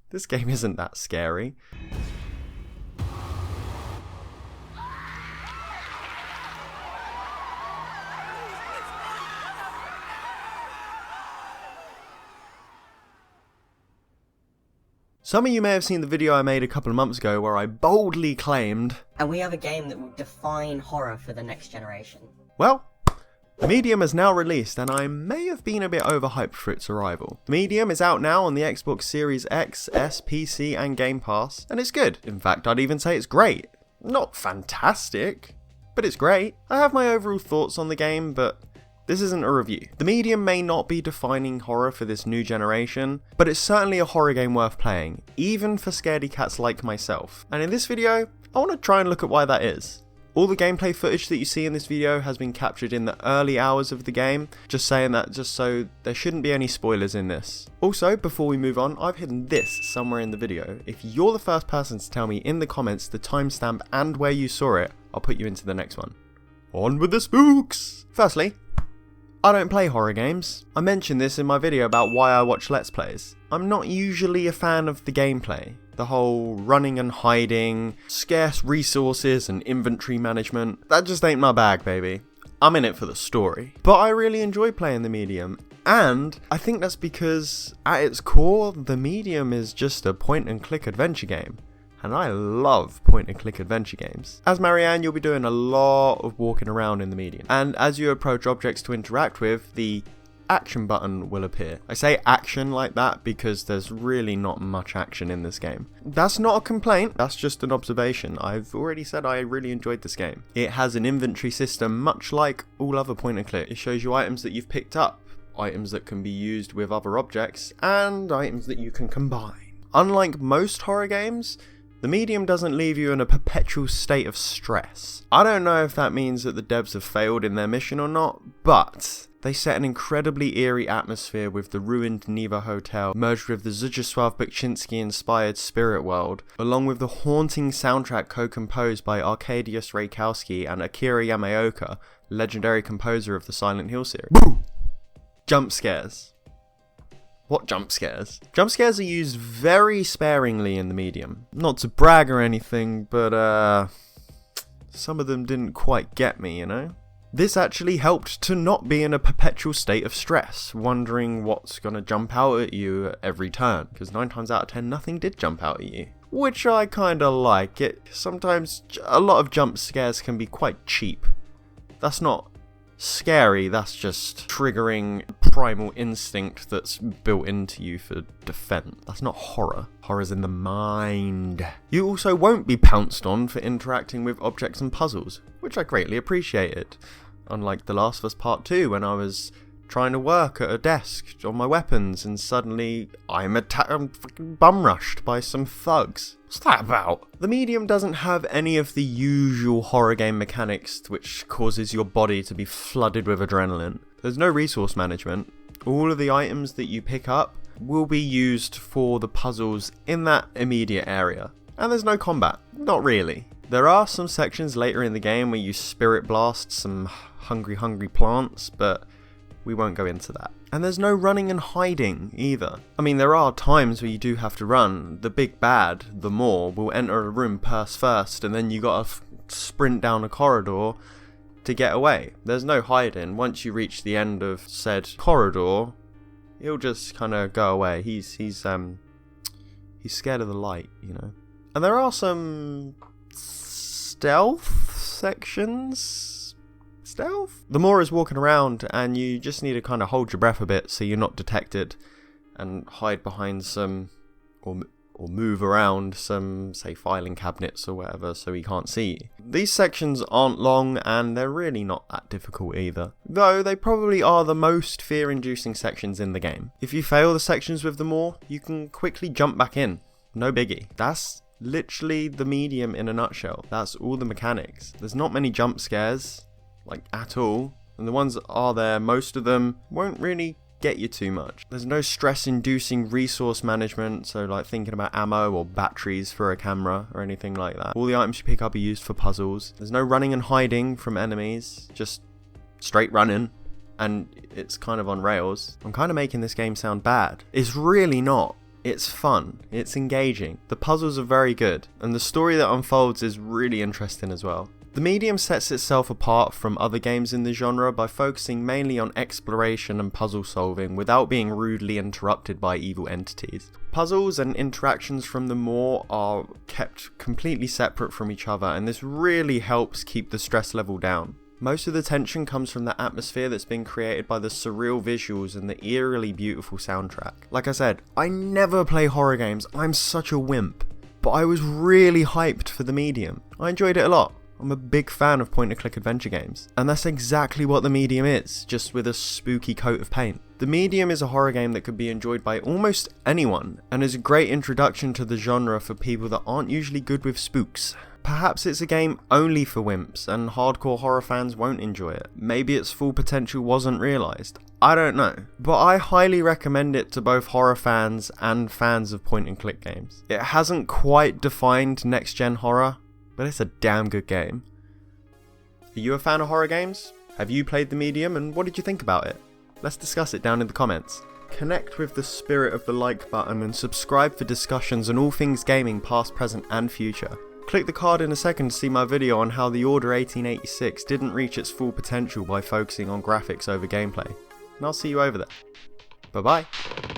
This game isn't that scary. Some of you may have seen the video I made a couple of months ago where I boldly claimed, and we have a game that will define horror for the next generation. Well, Medium is now released, and I may have been a bit overhyped for its arrival. Medium is out now on the Xbox Series X, S, PC and Game Pass, and it's good. In fact, I'd even say it's great. Not fantastic, but it's great. I have my overall thoughts on the game, but this isn't a review. The Medium may not be defining horror for this new generation, but it's certainly a horror game worth playing, even for scaredy cats like myself. And in this video, I want to try and look at why that is. All the gameplay footage that you see in this video has been captured in the early hours of the game, just saying that just so there shouldn't be any spoilers in this. Also, before we move on, I've hidden this somewhere in the video. If you're the first person to tell me in the comments the timestamp and where you saw it, I'll put you into the next one. On with the spooks! Firstly, I don't play horror games. I mentioned this in my video about why I watch Let's Plays. I'm not usually a fan of the gameplay. The whole running and hiding, scarce resources and inventory management, that just ain't my bag, baby. I'm in it for the story. But I really enjoy playing the Medium, and I think that's because at its core, the Medium is just a point and click adventure game. And I love point and click adventure games. As Marianne, you'll be doing a lot of walking around in the Medium. And as you approach objects to interact with, the action button will appear. I say action like that because there's really not much action in this game. That's not a complaint, that's just an observation. I've already said I really enjoyed this game. It has an inventory system much like all other point and click. It shows you items that you've picked up, items that can be used with other objects, and items that you can combine. Unlike most horror games, the Medium doesn't leave you in a perpetual state of stress. I don't know if that means that the devs have failed in their mission or not, but they set an incredibly eerie atmosphere with the ruined Neva Hotel, merged with the Zdzisław Beksinski-inspired Spirit World, along with the haunting soundtrack co-composed by Arkadiusz Reykowski and Akira Yamaoka, legendary composer of the Silent Hill series. Boo! Jump scares. What jump scares? Jump scares are used very sparingly in the Medium. Not to brag or anything, but some of them didn't quite get me, you know? This actually helped to not be in a perpetual state of stress, wondering what's gonna jump out at you at every turn, because 9 times out of 10 nothing did jump out at you. Which I kinda like. Sometimes a lot of jump scares can be quite cheap. That's not scary, that's just triggering primal instinct that's built into you for defense. That's not horror. Horror's in the mind. You also won't be pounced on for interacting with objects and puzzles, which I greatly appreciated. Unlike The Last of Us Part 2, when I was trying to work at a desk on my weapons and suddenly I'm fucking bum rushed by some thugs. What's that about? The Medium doesn't have any of the usual horror game mechanics which causes your body to be flooded with adrenaline. There's no resource management. All of the items that you pick up will be used for the puzzles in that immediate area. And there's no combat. Not really. There are some sections later in the game where you spirit blast some hungry plants, but we won't go into that. And there's no running and hiding either. I mean, there are times where you do have to run. The big bad, the Maw, will enter a room purse first, and then you gotta sprint down a corridor to get away. There's no hiding. Once you reach the end of said corridor, he'll just kind of go away. He's scared of the light, you know. And there are some stealth sections. The Maw is walking around and you just need to kind of hold your breath a bit so you're not detected and hide behind some or move around some, say, filing cabinets or whatever so he can't see you. These sections aren't long and they're really not that difficult either, though they probably are the most fear-inducing sections in the game. If you fail the sections with the Maw, you can quickly jump back in. No biggie. That's literally the Medium in a nutshell. That's all the mechanics. There's not many jump scares, like at all, and the ones that are there, most of them won't really get you too much. There's no stress-inducing resource management, so like thinking about ammo or batteries for a camera or anything like that. All the items you pick up are used for puzzles. There's no running and hiding from enemies, just straight running, and it's kind of on rails. I'm kind of making this game sound bad. It's really not. It's fun, it's engaging, the puzzles are very good, and the story that unfolds is really interesting as well. The medium sets itself apart from other games in the genre by focusing mainly on exploration and puzzle solving without being rudely interrupted by evil entities. Puzzles and interactions from the lore are kept completely separate from each other, and this really helps keep the stress level down. Most of the tension comes from the atmosphere that's been created by the surreal visuals and the eerily beautiful soundtrack. Like I said, I never play horror games, I'm such a wimp, but I was really hyped for the medium. I enjoyed it a lot. I'm a big fan of point-and-click adventure games, and that's exactly what the medium is, just with a spooky coat of paint. The medium is a horror game that could be enjoyed by almost anyone, and is a great introduction to the genre for people that aren't usually good with spooks. Perhaps it's a game only for wimps, and hardcore horror fans won't enjoy it. Maybe its full potential wasn't realised. I don't know, but I highly recommend it to both horror fans and fans of point-and-click games. It hasn't quite defined next-gen horror, but it's a damn good game. Are you a fan of horror games? Have you played the medium, and what did you think about it? Let's discuss it down in the comments. Connect with the spirit of the like button and subscribe for discussions on all things gaming past, present and future. Click the card in a second to see my video on how the Order 1886 didn't reach its full potential by focusing on graphics over gameplay. And I'll see you over there. Bye bye.